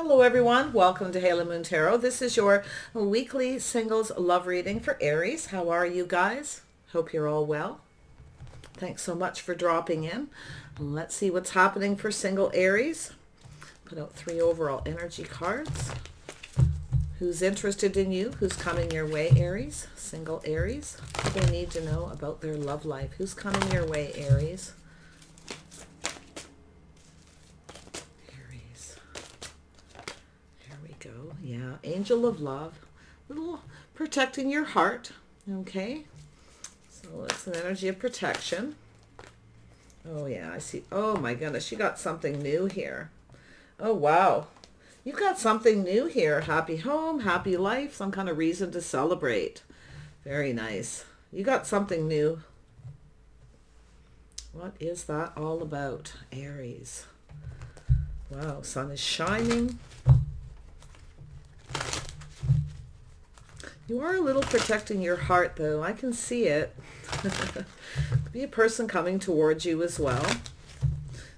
Hello everyone, welcome to Halo Moon Tarot. This is your weekly singles love reading for Aries. How are you guys? Hope you're all well. Thanks so much for dropping in. Let's see what's happening for single Aries. Put out 3 overall energy cards. Who's interested in you? Who's coming your way, Aries? Single Aries. What do they need to know about their love life? Who's coming your way, Aries? Go. Yeah, angel of love, little protecting your heart. Okay, so it's an energy of protection. Oh yeah, I see. Oh my goodness, you got something new here. Oh wow, you've got something new here. Happy home, happy life, some kind of reason to celebrate. Very nice. You got something new. What is that all about, Aries? Wow, sun is shining. You are a little protecting your heart, though. I can see it. Could be a person coming towards you as well.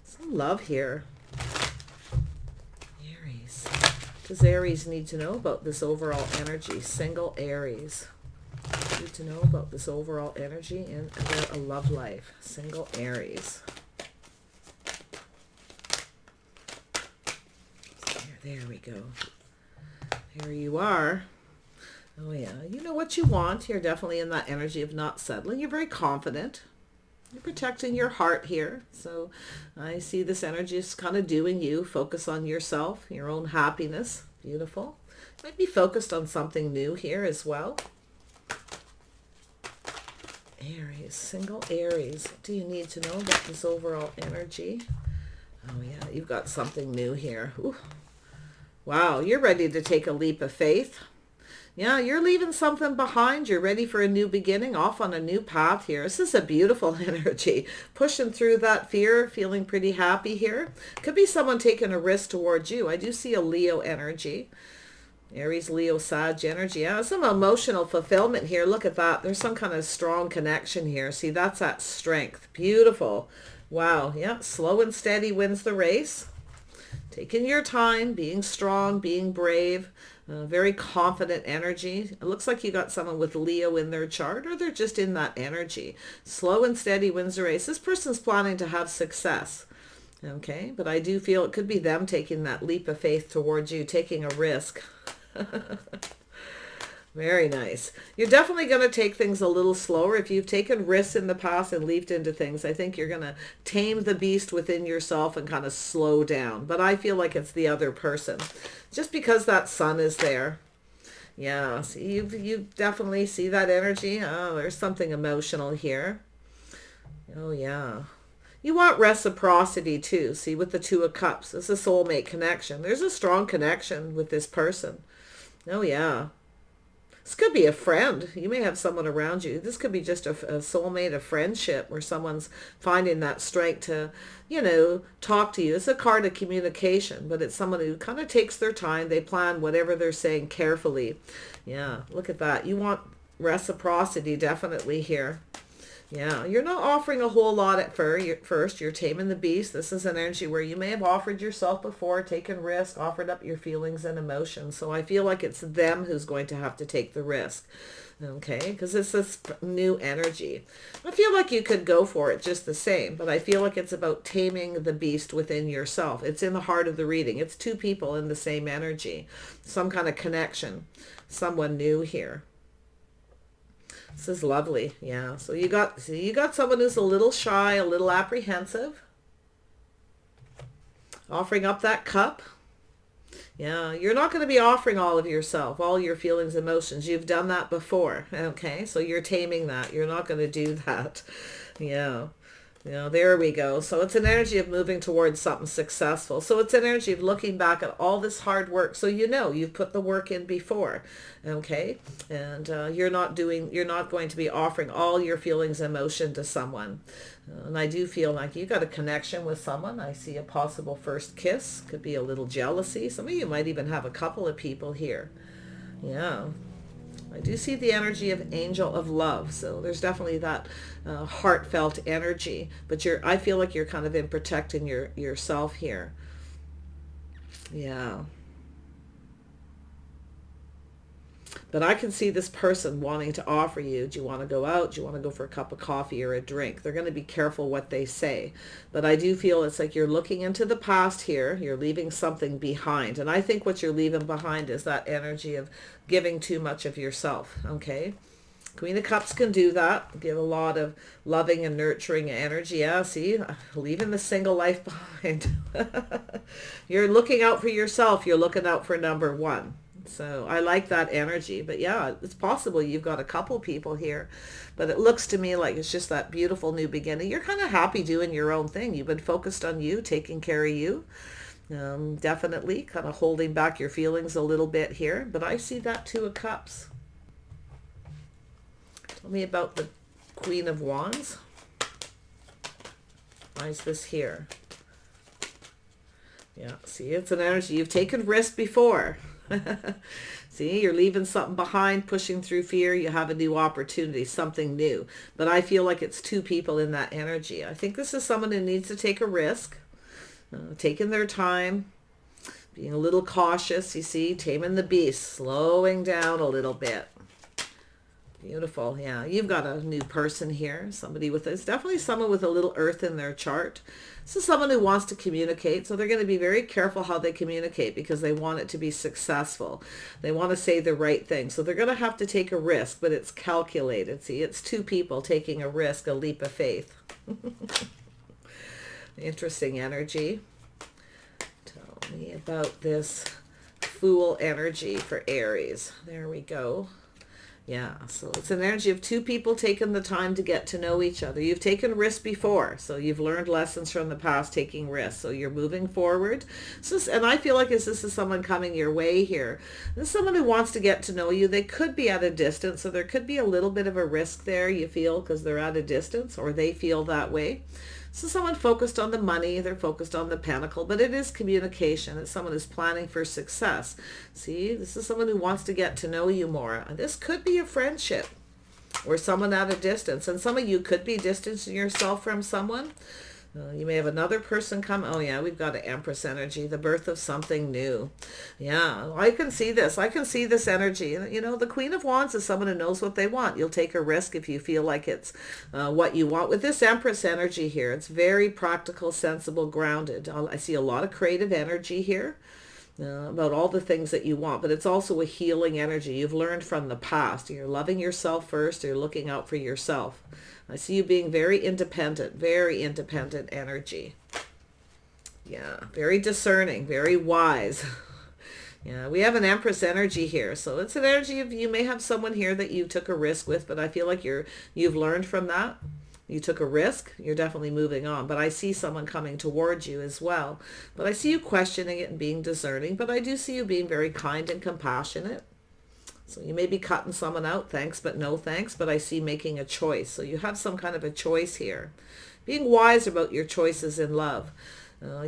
Some love here. Aries. What does Aries need to know about this overall energy? Single Aries. Need to know about this overall energy in their love life. Single Aries. There we go. Here you are. Oh yeah, you know what you want. You're definitely in that energy of not settling. You're very confident. You're protecting your heart here. So I see this energy is kind of doing you. Focus on yourself, your own happiness. Beautiful. You might be focused on something new here as well. Aries, single Aries. What do you need to know about this overall energy? Oh yeah, you've got something new here. Ooh. Wow, you're ready to take a leap of faith. Yeah, you're leaving something behind. You're ready for a new beginning, off on a new path here. This is a beautiful energy. Pushing through that fear, feeling pretty happy here. Could be someone taking a risk towards you. I do see a Leo energy. Aries, Leo, Sag energy. Yeah, some emotional fulfillment here. Look at that. There's some kind of strong connection here. See, that's that strength. Beautiful. Wow. Yeah, slow and steady wins the race. Taking your time, being strong, being brave. Very confident energy. It looks like you got someone with Leo in their chart, or they're just in that energy. Slow and steady wins the race. This person's planning to have success. Okay, but I do feel it could be them taking that leap of faith towards you, taking a risk. Very nice. You're definitely going to take things a little slower. If you've taken risks in the past and leaped into things, I think you're going to tame the beast within yourself and kind of slow down. But I feel like it's the other person. Just because that sun is there. Yeah, see, you definitely see that energy. Oh, there's something emotional here. Oh, yeah. You want reciprocity too. See, with the Two of Cups, it's a soulmate connection. There's a strong connection with this person. Oh, yeah. This could be a friend. You may have someone around you. This could be just a soulmate, a friendship where someone's finding that strength to, talk to you. It's a card of communication, but it's someone who kind of takes their time. They plan whatever they're saying carefully. Yeah, look at that. You want reciprocity definitely here. Yeah, you're not offering a whole lot at first. You're taming the beast. This is an energy where you may have offered yourself before, taken risk, offered up your feelings and emotions. So I feel like it's them who's going to have to take the risk. Okay, because it's this new energy. I feel like you could go for it just the same, but I feel like it's about taming the beast within yourself. It's in the heart of the reading. It's two people in the same energy. Some kind of connection. Someone new here. This is lovely. Yeah. So you got someone who's a little shy, a little apprehensive. Offering up that cup. Yeah, you're not going to be offering all of yourself, all your feelings, emotions. You've done that before. Okay? So you're taming that. You're not going to do that. Yeah. There we go. So it's an energy of moving towards something successful. So it's an energy of looking back at all this hard work. So you've put the work in before. Okay? And you're not going to be offering all your feelings and emotion to someone. And I do feel like you got a connection with someone. I see a possible first kiss. Could be a little jealousy. Some of you might even have a couple of people here. Yeah. I do see the energy of angel of love. So there's definitely that heartfelt energy. But I feel like you're kind of in protecting yourself here. Yeah. But I can see this person wanting to offer you, do you want to go out? Do you want to go for a cup of coffee or a drink? They're going to be careful what they say. But I do feel it's like you're looking into the past here. You're leaving something behind. And I think what you're leaving behind is that energy of giving too much of yourself. Okay. Queen of Cups can do that. Give a lot of loving and nurturing energy. Yeah, see, leaving the single life behind. You're looking out for yourself. You're looking out for number one. So I like that energy. But yeah, it's possible you've got a couple people here. But it looks to me like it's just that beautiful new beginning. You're kind of happy doing your own thing. You've been focused on you, taking care of you. Definitely kind of holding back your feelings a little bit here. But I see that Two of Cups. Tell me about the Queen of Wands. Why is this here? Yeah, see, it's an energy. You've taken risks before. See, you're leaving something behind, pushing through fear. You have a new opportunity, something new. But I feel like it's two people in that energy. I think this is someone who needs to take a risk, taking their time, being a little cautious, you see, taming the beast, slowing down a little bit. Beautiful. Yeah, you've got a new person here. Somebody with, it's definitely someone with a little earth in their chart. This is someone who wants to communicate. So they're going to be very careful how they communicate because they want it to be successful. They want to say the right thing. So they're going to have to take a risk, but it's calculated. See, it's two people taking a risk, a leap of faith. Interesting energy. Tell me about this Fool energy for Aries. There we go. Yeah, so it's an energy of two people taking the time to get to know each other. You've taken risks before, so you've learned lessons from the past taking risks. So you're moving forward. So, and I feel like this is someone coming your way here. This is someone who wants to get to know you. They could be at a distance, so there could be a little bit of a risk there, you feel, because they're at a distance, or they feel that way. So someone focused on the money, they're focused on the pentacle, but it is communication. It's someone who's planning for success. See, this is someone who wants to get to know you more. This could be a friendship or someone at a distance. And some of you could be distancing yourself from someone. You may have another person come. Oh yeah, we've got an Empress energy, the birth of something new. Yeah, I can see this. I can see this energy. You know, the Queen of Wands is someone who knows what they want. You'll take a risk if you feel like it's what you want. With this Empress energy here, it's very practical, sensible, grounded. I see a lot of creative energy here. About all the things that you want, but it's also a healing energy. You've learned from the past. You're loving yourself first. You're looking out for yourself. I see you being very independent energy. Yeah, very discerning, very wise. Yeah, we have an Empress energy here. So it's an energy of, you may have someone here that you took a risk with, but I feel like you've learned from that. You took a risk, you're definitely moving on. But I see someone coming towards you as well. But I see you questioning it and being discerning. But I do see you being very kind and compassionate. So you may be cutting someone out, thanks but no thanks. But I see making a choice. So you have some kind of a choice here. Being wise about your choices in love.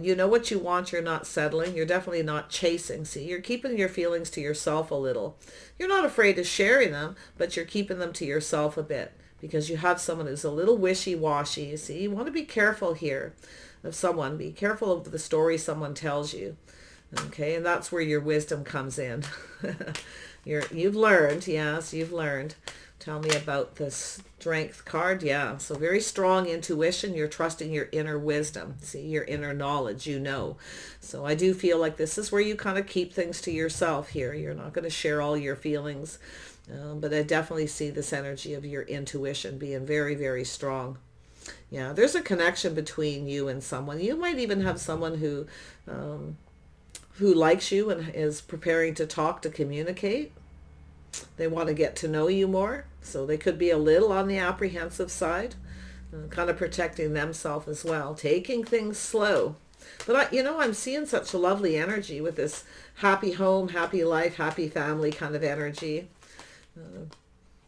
You know what you want, you're not settling. You're definitely not chasing. See, you're keeping your feelings to yourself a little. You're not afraid of sharing them, but you're keeping them to yourself a bit. Because you have someone who's a little wishy-washy. You see, you want to be careful here of someone. Be careful of the story someone tells you. Okay, and that's where your wisdom comes in. You've learned, yes, you've learned. Tell me about the Strength card. Yeah, so very strong intuition. You're trusting your inner wisdom. See, your inner knowledge, you know. So I do feel like this is where you kind of keep things to yourself here. You're not going to share all your feelings. But I definitely see this energy of your intuition being very, very strong. Yeah, there's a connection between you and someone. You might even have someone who likes you and is preparing to talk, to communicate. They want to get to know you more. So they could be a little on the apprehensive side, kind of protecting themselves as well, taking things slow. But I'm seeing such a lovely energy with this happy home, happy life, happy family kind of energy.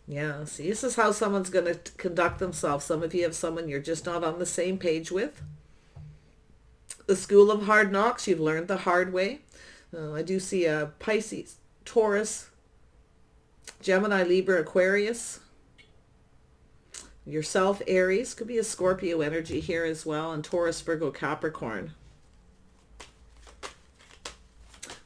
Yeah, see, this is how someone's going to conduct themselves. Some of you have someone you're just not on the same page with. The School of Hard Knocks, you've learned the hard way. I do see a Pisces, Taurus, Gemini, Libra, Aquarius. Yourself, Aries, could be a Scorpio energy here as well, and Taurus, Virgo, Capricorn.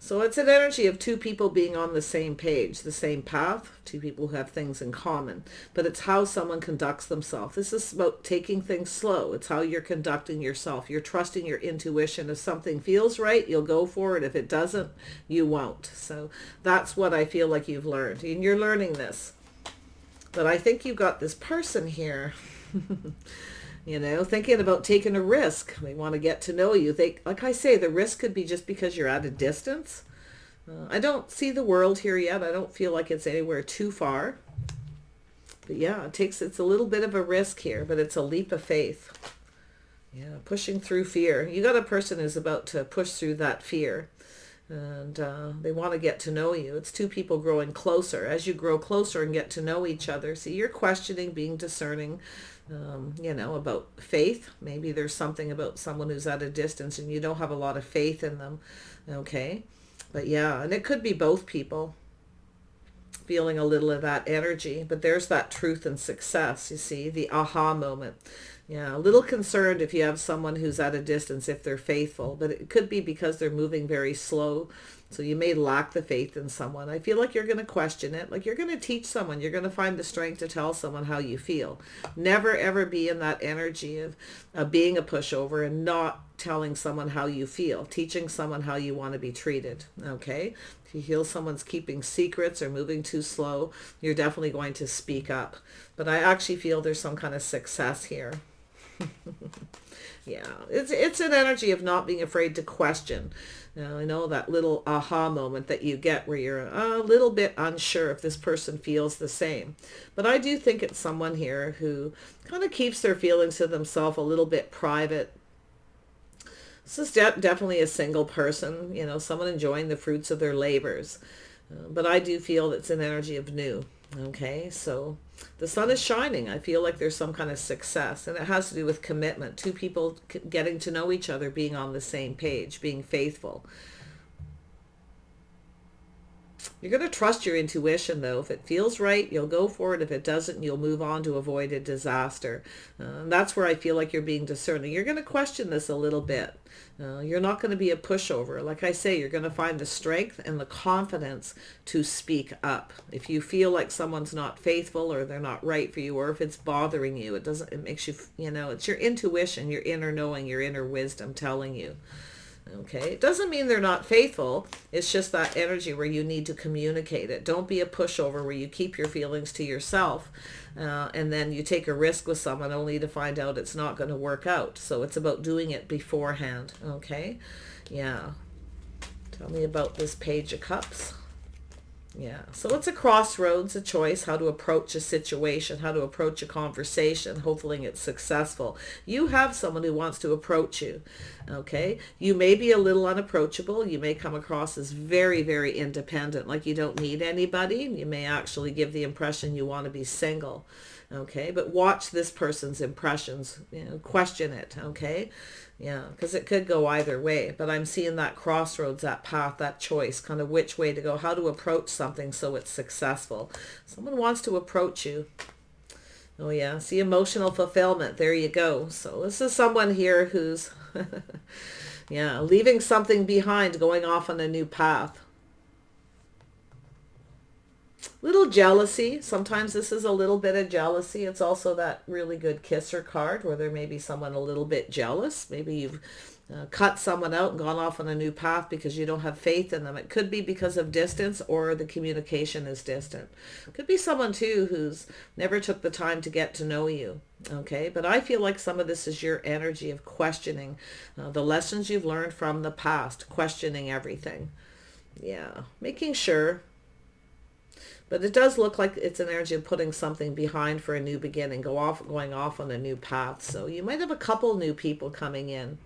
So it's an energy of two people being on the same page, the same path, two people who have things in common. But it's how someone conducts themselves. This is about taking things slow. It's how you're conducting yourself. You're trusting your intuition. If something feels right, you'll go for it. If it doesn't, you won't. So that's what I feel like you've learned. And you're learning this. But I think you've got this person here you know, thinking about taking a risk. They want to get to know you. Like I say, the risk could be just because you're at a distance. I don't see the world here yet. I don't feel like it's anywhere too far. But yeah, it's a little bit of a risk here, but it's a leap of faith. Yeah, pushing through fear. You got a person who's about to push through that fear. And they want to get to know you. It's two people growing closer. As you grow closer and get to know each other, see, you're questioning, being discerning, you know, about faith. Maybe there's something about someone who's at a distance and you don't have a lot of faith in them. Okay. But yeah, and it could be both people feeling a little of that energy. But there's that truth and success, you see, the aha moment. Yeah, a little concerned if you have someone who's at a distance, if they're faithful, but it could be because they're moving very slow. So you may lack the faith in someone. I feel like you're going to question it. Like you're going to teach someone. You're going to find the strength to tell someone how you feel. Never, ever be in that energy of being a pushover and not telling someone how you feel. Teaching someone how you want to be treated. Okay? If you feel someone's keeping secrets or moving too slow, you're definitely going to speak up. But I actually feel there's some kind of success here. Yeah, it's an energy of not being afraid to question. I know that little aha moment that you get where you're a little bit unsure if this person feels the same. But I do think it's someone here who kind of keeps their feelings to themselves, a little bit private. This is definitely a single person, you know, someone enjoying the fruits of their labors. But I do feel it's an energy of new. Okay, so the sun is shining. I feel like there's some kind of success, and it has to do with commitment. Two people getting to know each other, being on the same page, being faithful. You're going to trust your intuition, though. If it feels right, you'll go for it. If it doesn't, you'll move on to avoid a disaster. That's where I feel like you're being discerning. You're going to question this a little bit. You're not going to be a pushover. Like I say, you're going to find the strength and the confidence to speak up. If you feel like someone's not faithful or they're not right for you, or if it's bothering you, it makes you, you know, it's your intuition, your inner knowing, your inner wisdom telling you. Okay, it doesn't mean they're not faithful. It's just that energy where you need to communicate it. Don't be a pushover where you keep your feelings to yourself and then you take a risk with someone only to find out it's not going to work out. So it's about doing it beforehand. Okay, yeah. Tell me about this Page of Cups. Yeah, so it's a crossroads, a choice, how to approach a situation, how to approach a conversation. Hopefully it's successful. You have someone who wants to approach you, okay? You may be a little unapproachable. You may come across as very, very independent, like you don't need anybody. You may actually give the impression you want to be single, okay? But watch this person's impressions, you know, question it, okay? Yeah, because it could go either way. But I'm seeing that crossroads, that path, that choice, kind of which way to go, how to approach something so it's successful. Someone wants to approach you. Oh yeah, see, emotional fulfillment. There you go. So this is someone here who's, yeah, leaving something behind, going off on a new path. Little jealousy. Sometimes this is a little bit of jealousy. It's also that really good kisser card where there may be someone a little bit jealous. Maybe you've cut someone out and gone off on a new path because you don't have faith in them. It could be because of distance or the communication is distant. It could be someone too who's never took the time to get to know you. Okay, but I feel like some of this is your energy of questioning the lessons you've learned from the past, questioning everything. Yeah, making sure. But it does look like it's an energy of putting something behind for a new beginning, going off on a new path. So you might have a couple new people coming in.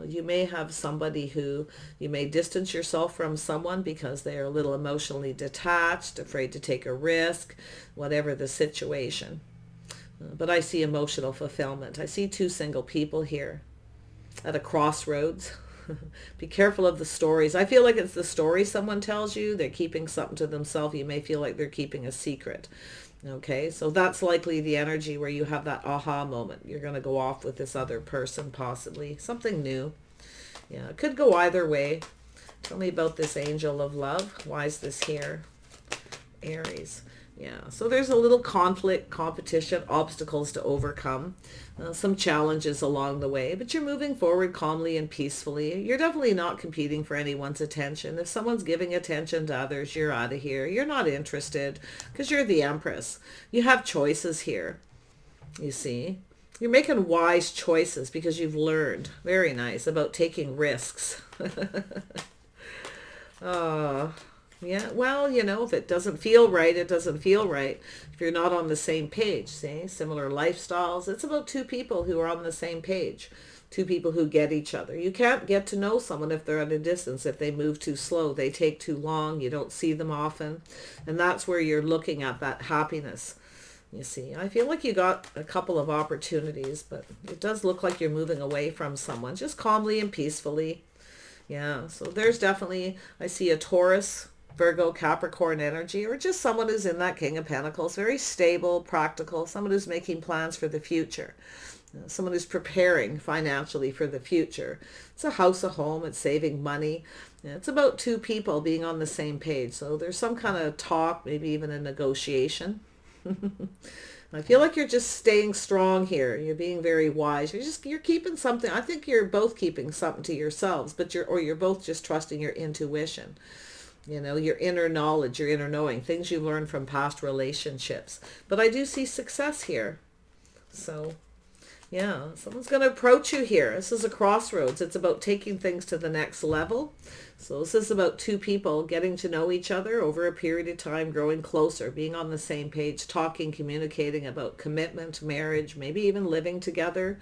You may have somebody who you may distance yourself from someone because they are a little emotionally detached, afraid to take a risk, whatever the situation. But I see emotional fulfillment. I see two single people here at a crossroads. Be careful of the stories. I feel like it's the story someone tells you. They're keeping something to themselves. You may feel like they're keeping a secret. Okay, so that's likely the energy where you have that aha moment. You're going to go off with this other person, possibly. Something new. Yeah, it could go either way. Tell me about this angel of love. Why is this here? Aries. Yeah, so there's a little conflict, competition, obstacles to overcome, some challenges along the way, but you're moving forward calmly and peacefully. You're definitely not competing for anyone's attention. If someone's giving attention to others, you're out of here. You're not interested because you're the Empress. You have choices here, you see. You're making wise choices because you've learned, very nice, about taking risks. Yeah, well, you know, if it doesn't feel right, it doesn't feel right. If you're not on the same page, see, similar lifestyles, it's about two people who are on the same page, two people who get each other. You can't get to know someone if they're at a distance, if they move too slow, they take too long, you don't see them often, and that's where you're looking at that happiness. You see, I feel like you got a couple of opportunities, but it does look like you're moving away from someone, just calmly and peacefully. Yeah, so there's definitely, I see a Taurus, Virgo, Capricorn energy, or just someone who's in that King of Pentacles, very stable, practical, someone who's making plans for the future, someone who's preparing financially for the future. It's a house, a home, it's saving money. It's about two people being on the same page. So there's some kind of talk, maybe even a negotiation. I feel like you're just staying strong here. You're being very wise. You're keeping something. I think you're both keeping something to yourselves, but you're both just trusting your intuition. You know, your inner knowledge, your inner knowing, things you learned from past relationships. But I do see success here. So, yeah, someone's going to approach you here. This is a crossroads. It's about taking things to the next level. So this is about two people getting to know each other over a period of time, growing closer, being on the same page, talking, communicating about commitment, marriage, maybe even living together.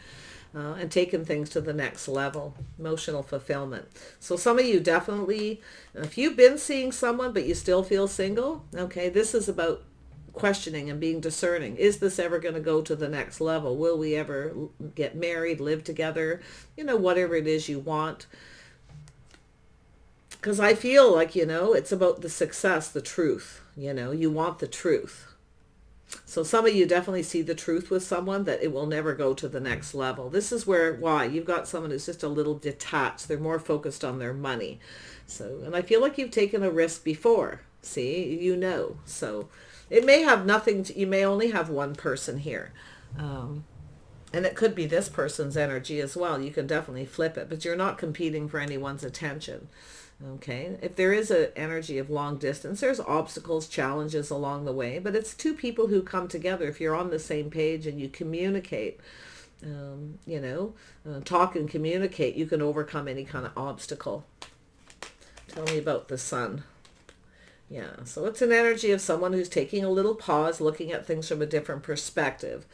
And taking things to the next level, emotional fulfillment. So some of you definitely, if you've been seeing someone but you still feel single, okay, this is about questioning and being discerning. Is this ever going to go to the next level? Will we ever get married, live together, you know, whatever it is you want? Because I feel like, you know, it's about the success, the truth, you know, you want the truth. So some of you definitely see the truth with someone, that it will never go to the next level. This is why you've got someone who's just a little detached. They're more focused on their money. So, and I feel like you've taken a risk before. See, you know. So it may have nothing you may only have one person here. And it could be this person's energy as well. You can definitely flip it, but you're not competing for anyone's attention. Okay, if there is an energy of long distance, there's obstacles, challenges along the way, but it's two people who come together. If you're on the same page and you communicate, you know, talk and communicate, you can overcome any kind of obstacle. Tell me about the Sun. Yeah, so it's an energy of someone who's taking a little pause, looking at things from a different perspective,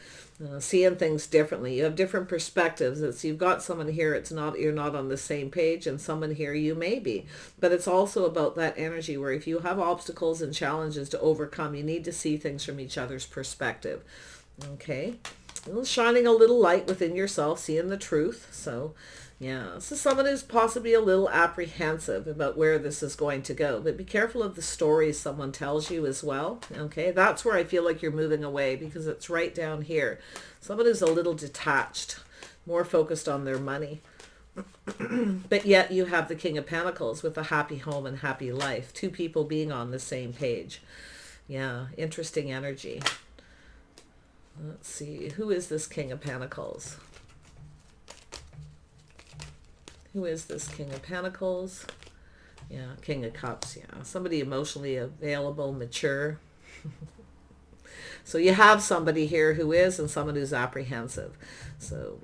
seeing things differently. You have different perspectives. You've got someone here, you're not on the same page, and someone here you may be. But it's also about that energy where if you have obstacles and challenges to overcome, you need to see things from each other's perspective. Okay, shining a little light within yourself, seeing the truth. So yeah, this is someone who's possibly a little apprehensive about where this is going to go, but be careful of the stories someone tells you as well. Okay, that's where I feel like you're moving away, because it's right down here. Someone who's a little detached, more focused on their money. But yet you have the King of Pentacles with a happy home and happy life. Two people being on the same page. Yeah, interesting energy. Let's see, who is this King of Pentacles? Who is this King of Pentacles? Yeah, King of Cups, yeah. Somebody emotionally available, mature. So you have somebody here who is, and someone who's apprehensive. So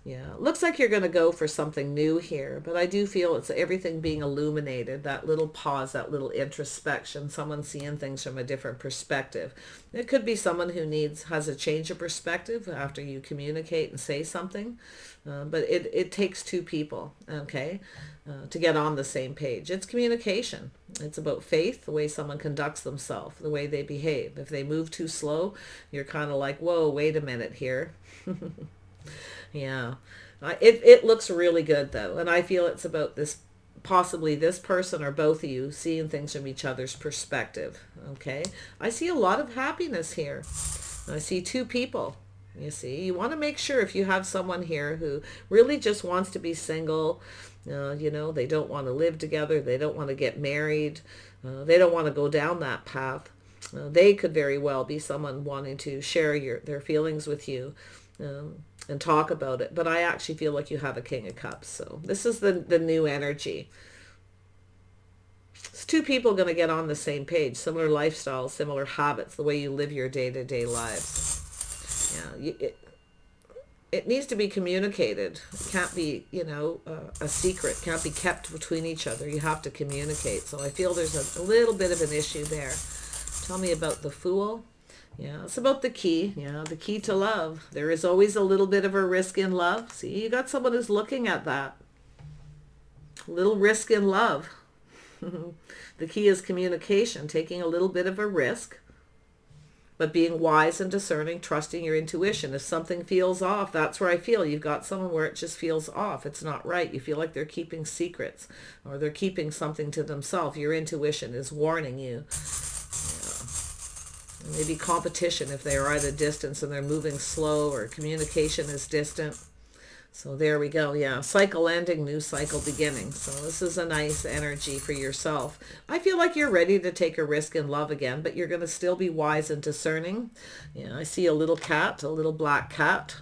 yeah, looks like you're going to go for something new here, but I do feel it's everything being illuminated, that little pause, that little introspection, someone seeing things from a different perspective. It could be someone who has a change of perspective after you communicate and say something, but it takes two people, okay, to get on the same page. It's communication. It's about faith, the way someone conducts themselves, the way they behave. If they move too slow, you're kind of like, whoa, wait a minute here. Yeah, it looks really good though, and I feel it's about this, possibly this person or both of you seeing things from each other's perspective. Okay, I see a lot of happiness here. I see two people. You see, you want to make sure if you have someone here who really just wants to be single, you know, they don't want to live together, they don't want to get married, they don't want to go down that path. They could very well be someone wanting to share their feelings with you and talk about it. But I actually feel like you have a King of Cups. So this is the new energy. It's two people going to get on the same page, similar lifestyles, similar habits, the way you live your day-to-day lives. Yeah, it needs to be communicated. It can't be, you know, a secret. It can't be kept between each other. You have to communicate. So I feel there's a little bit of an issue there. Tell me about the Fool. Yeah, it's about the key. Yeah, the key to love. There is always a little bit of a risk in love. See, you got someone who's looking at that. A little risk in love. The key is communication, taking a little bit of a risk, but being wise and discerning, trusting your intuition. If something feels off, that's where I feel you've got someone where it just feels off. It's not right. You feel like they're keeping secrets or they're keeping something to themselves. Your intuition is warning you. Yeah. Maybe competition if they are at a distance and they're moving slow, or communication is distant. So there we go. Yeah. Cycle ending, new cycle beginning. So this is a nice energy for yourself. I feel like you're ready to take a risk in love again, but you're going to still be wise and discerning. Yeah. I see a little cat, a little black cat.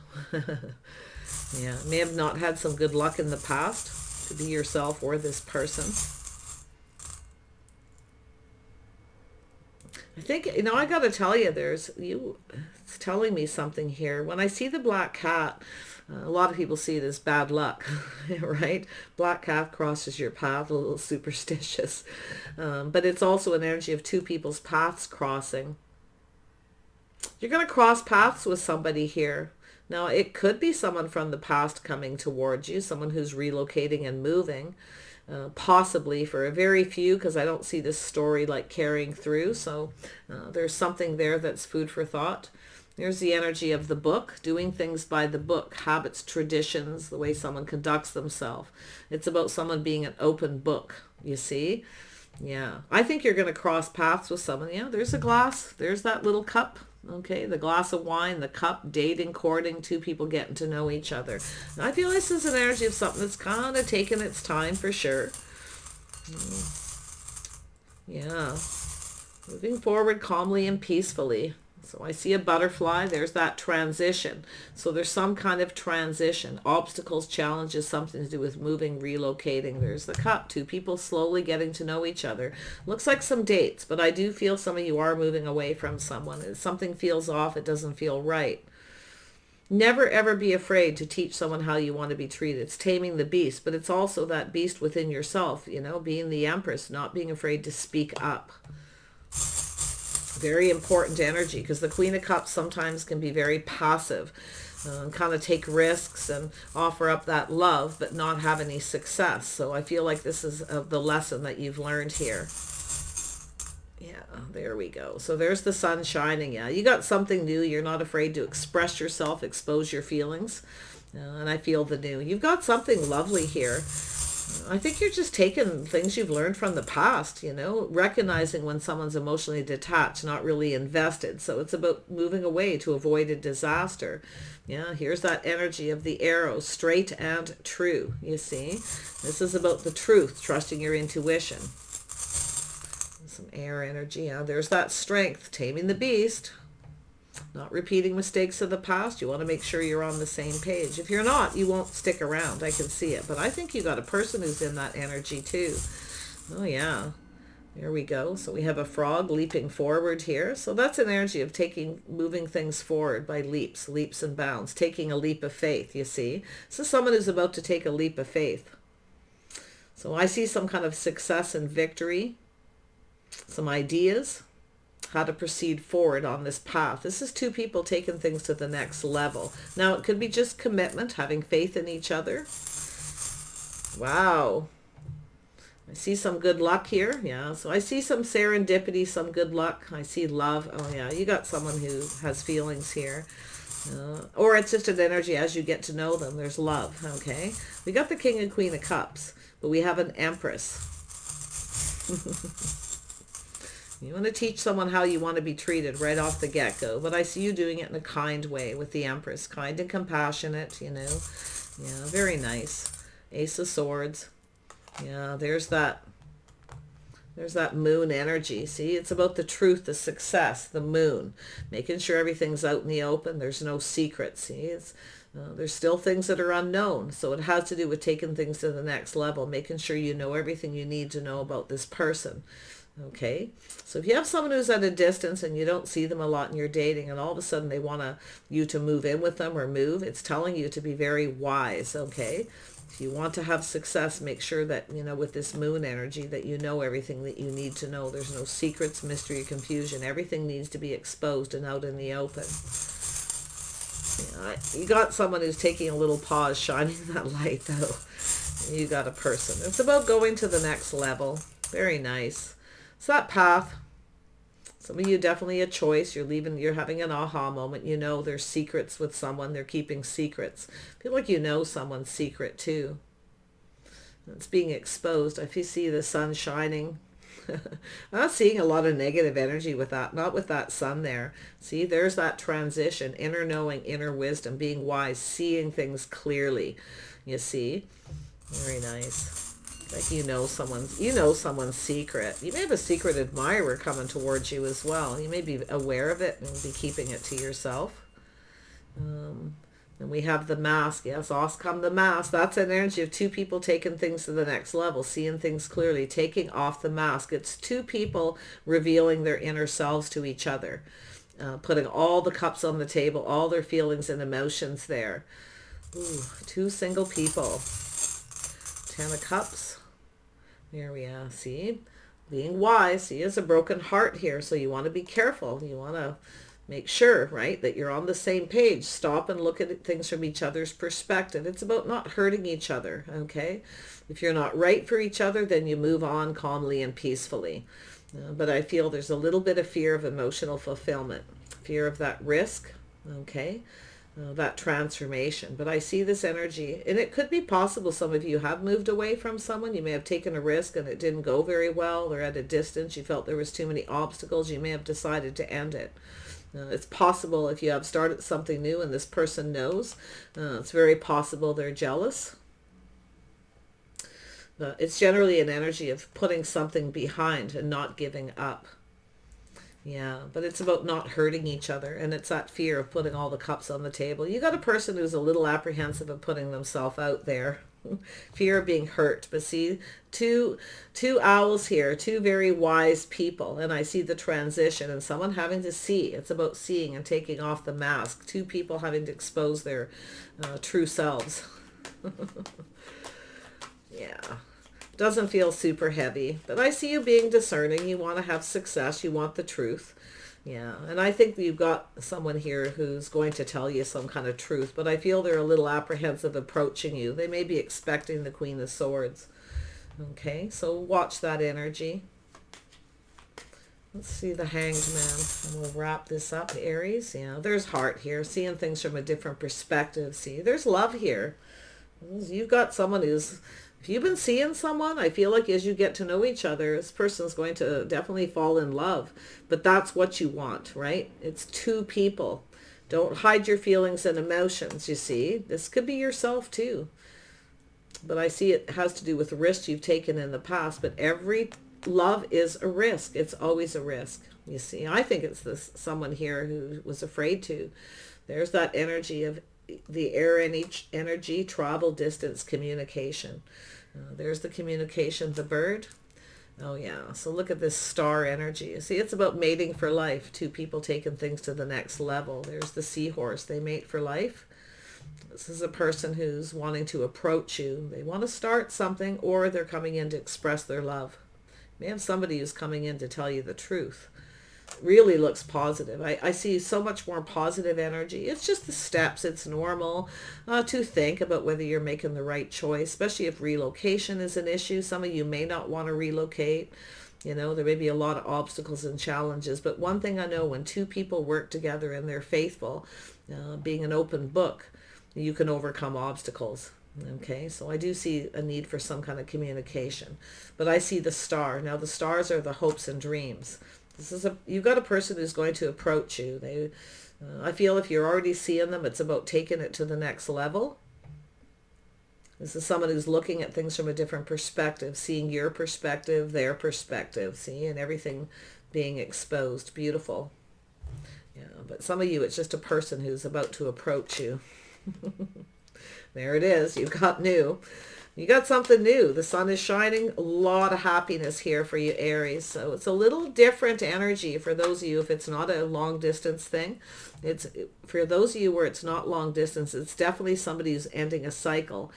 Yeah. May have not had some good luck in the past. Could be yourself or this person. I think, you know, I got to tell you, it's telling me something here. When I see the black cat, a lot of people see it as bad luck, right? Black cat crosses your path, a little superstitious. But it's also an energy of two people's paths crossing. You're going to cross paths with somebody here. Now, it could be someone from the past coming towards you, someone who's relocating and moving. Possibly for a very few, because I don't see this story like carrying through. So there's something there that's food for thought. There's the energy of the book, doing things by the book, habits, traditions, the way someone conducts themselves. It's about someone being an open book, you see? Yeah. I think you're going to cross paths with someone. Yeah, there's a glass. There's that little cup. Okay, the glass of wine, the cup, dating, courting, two people getting to know each other. And I feel this is an energy of something that's kind of taken its time for sure. Yeah. Moving forward calmly and peacefully. So I see a butterfly. There's that transition. So there's some kind of transition. Obstacles, challenges, something to do with moving, relocating. There's the cup. Two people slowly getting to know each other. Looks like some dates, but I do feel some of you are moving away from someone. If something feels off, it doesn't feel right. Never ever be afraid to teach someone how you want to be treated. It's taming the beast, but it's also that beast within yourself, you know, being the Empress, not being afraid to speak up. Very important energy, because the Queen of Cups sometimes can be very passive and kind of take risks and offer up that love but not have any success. So I feel like this is the lesson that you've learned here. Yeah, there we go. So there's the sun shining. Yeah, you got something new. You're not afraid to express yourself, expose your feelings. And I feel the new. You've got something lovely here. I think you're just taking things you've learned from the past, you know, recognizing when someone's emotionally detached, not really invested. So it's about moving away to avoid a disaster. Yeah, here's that energy of the arrow, straight and true, you see. This is about the truth, trusting your intuition. Some air energy. Yeah, there's that strength, taming the beast. Not repeating mistakes of the past. You want to make sure you're on the same page. If you're not, you won't stick around. I can see it. But I think you got a person who's in that energy too. Oh yeah. There we go. So we have a frog leaping forward here. So that's an energy of moving things forward by leaps and bounds. Taking a leap of faith, you see. This is someone who's about to take a leap of faith. So I see some kind of success and victory. Some ideas. How to proceed forward on this path. This is two people taking things to the next level. Now, it could be just commitment, having faith in each other. Wow. I see some good luck here. Yeah, so I see some serendipity, some good luck. I see love. Oh, yeah, you got someone who has feelings here. Or it's just an energy as you get to know them. There's love, okay? We got the King and Queen of Cups, but we have an Empress. You want to teach someone how you want to be treated right off the get-go. But I see you doing it in a kind way with the Empress. Kind and compassionate, you know. Yeah, very nice. Ace of Swords. Yeah, there's that moon energy. See, it's about the truth, the success, the moon. Making sure everything's out in the open. There's no secrets. See, there's still things that are unknown. So it has to do with taking things to the next level. Making sure you know everything you need to know about this person. Okay, so if you have someone who's at a distance and you don't see them a lot and you're dating, and all of a sudden they want you to move in with them or move, it's telling you to be very wise. Okay, if you want to have success, make sure that, you know, with this moon energy, that you know everything that you need to know. There's no secrets, mystery, confusion. Everything needs to be exposed and out in the open. Yeah, you got someone who's taking a little pause, shining that light, though. You got a person. It's about going to the next level. Very nice. It's that path. Some of you definitely a choice. You're having an aha moment. You know there's secrets with someone. They're keeping secrets. I feel like you know someone's secret too. It's being exposed. If you see the sun shining, I'm not seeing a lot of negative energy with that. Not with that sun there. See, there's that transition. Inner knowing, inner wisdom, being wise, seeing things clearly. You see? Very nice. Like you know someone's secret. You may have a secret admirer coming towards you as well. You may be aware of it and be keeping it to yourself. And we have the mask. Yes, off come the mask. That's an energy of two people taking things to the next level, seeing things clearly, taking off the mask. It's two people revealing their inner selves to each other, putting all the cups on the table, all their feelings and emotions there. Ooh, two single people. 10 of Cups. There we are. See, being wise. See, it's a broken heart here, so you want to be careful. You want to make sure, right, that you're on the same page. Stop and look at things from each other's perspective. It's about not hurting each other, okay? If you're not right for each other, then you move on calmly and peacefully. But I feel there's a little bit of fear of emotional fulfillment, fear of that risk, okay? That transformation. But I see this energy, and it could be possible some of you have moved away from someone. You may have taken a risk and it didn't go very well, or at a distance you felt there was too many obstacles. You may have decided to end it. It's possible if you have started something new and this person knows, it's very possible they're jealous. It's generally an energy of putting something behind and not giving up. Yeah, but it's about not hurting each other, and it's that fear of putting all the cups on the table. You got a person who's a little apprehensive of putting themselves out there. Fear of being hurt. But see, two owls here, two very wise people, and I see the transition and someone having to see. It's about seeing and taking off the mask. Two people having to expose their true selves. Yeah. Doesn't feel super heavy, but I see you being discerning. You want to have success. You want the truth. Yeah, and I think you've got someone here who's going to tell you some kind of truth, but I feel they're a little apprehensive approaching you. They may be expecting the Queen of Swords. Okay, so watch that energy. Let's see the Hanged Man, and we'll wrap this up. Aries, yeah, there's heart here, seeing things from a different perspective. See, there's love here. You've got someone who's, if you've been seeing someone, I feel like as you get to know each other, this person's going to definitely fall in love. But that's what you want, right? It's two people. Don't hide your feelings and emotions, you see. This could be yourself too. But I see it has to do with risks you've taken in the past. But every love is a risk. It's always a risk, you see. I think it's someone here who was afraid to. There's that energy of the air energy, travel, distance, communication. There's the communication, the bird. Oh yeah, so look at this star energy. See, it's about mating for life. Two people taking things to the next level. There's the seahorse. They mate for life. This is a person who's wanting to approach you. They want to start something, or they're coming in to express their love. You may have somebody who's coming in to tell you the truth. Really looks positive. I see so much more positive energy. It's just the steps. It's normal to think about whether you're making the right choice, especially if relocation is an issue. Some of you may not want to relocate. You know, there may be a lot of obstacles and challenges. But one thing I know, when two people work together and they're faithful, being an open book, you can overcome obstacles. Okay, so I do see a need for some kind of communication. But I see the star. Now, the stars are the hopes and dreams. You've got a person who's going to approach you. I feel if you're already seeing them, it's about taking it to the next level. This is someone who's looking at things from a different perspective, seeing your perspective, their perspective, seeing everything being exposed. Beautiful. Yeah, but some of you, it's just a person who's about to approach you. There it is. You've got new. You got something new. The sun is shining. A lot of happiness here for you, Aries. So it's a little different energy for those of you if it's not a long distance thing. It's for those of you where it's not long distance, it's definitely somebody who's ending a cycle.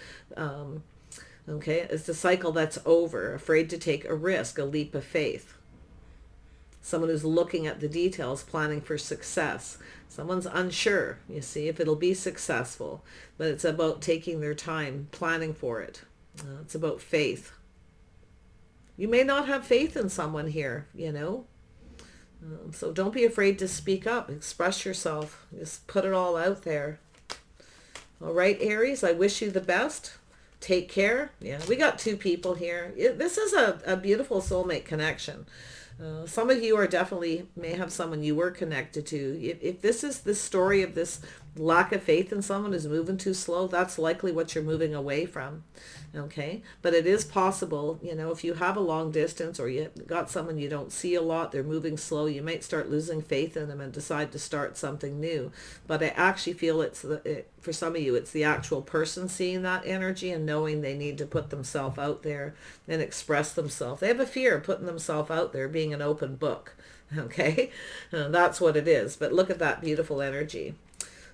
Okay, it's the cycle that's over, afraid to take a risk, a leap of faith. Someone who's looking at the details, planning for success. Someone's unsure, you see, if it'll be successful. But it's about taking their time, planning for it. It's about faith. You may not have faith in someone here, you know. So don't be afraid to speak up. Express yourself. Just put it all out there. All right, Aries, I wish you the best. Take care. Yeah, we got two people here. This is a beautiful soulmate connection. Some of you are definitely may have someone you were connected to. If this is the story of this lack of faith in someone who's moving too slow, that's likely what you're moving away from. Okay, but it is possible, you know, if you have a long distance or you got someone you don't see a lot, they're moving slow, you might start losing faith in them and decide to start something new. But I actually feel for some of you, it's the actual person seeing that energy and knowing they need to put themselves out there and express themselves. They have a fear of putting themselves out there, being an open book. Okay, that's what it is. But look at that beautiful energy.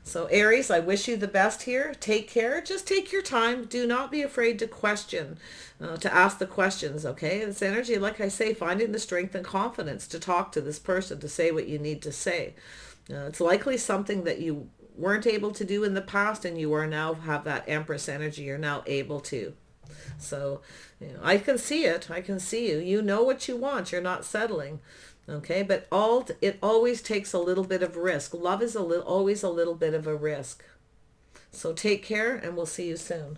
So Aries, I wish you the best here. Take care. Just take your time. Do not be afraid to question, to ask the questions, okay? This energy, like I say, finding the strength and confidence to talk to this person, to say what you need to say. It's likely something that you weren't able to do in the past and you are now have that Empress energy. You're now able to. So, you know, I can see it. I can see you. You know what you want. You're not settling. Okay, but it always takes a little bit of risk. Love is always a little bit of a risk. So take care and we'll see you soon.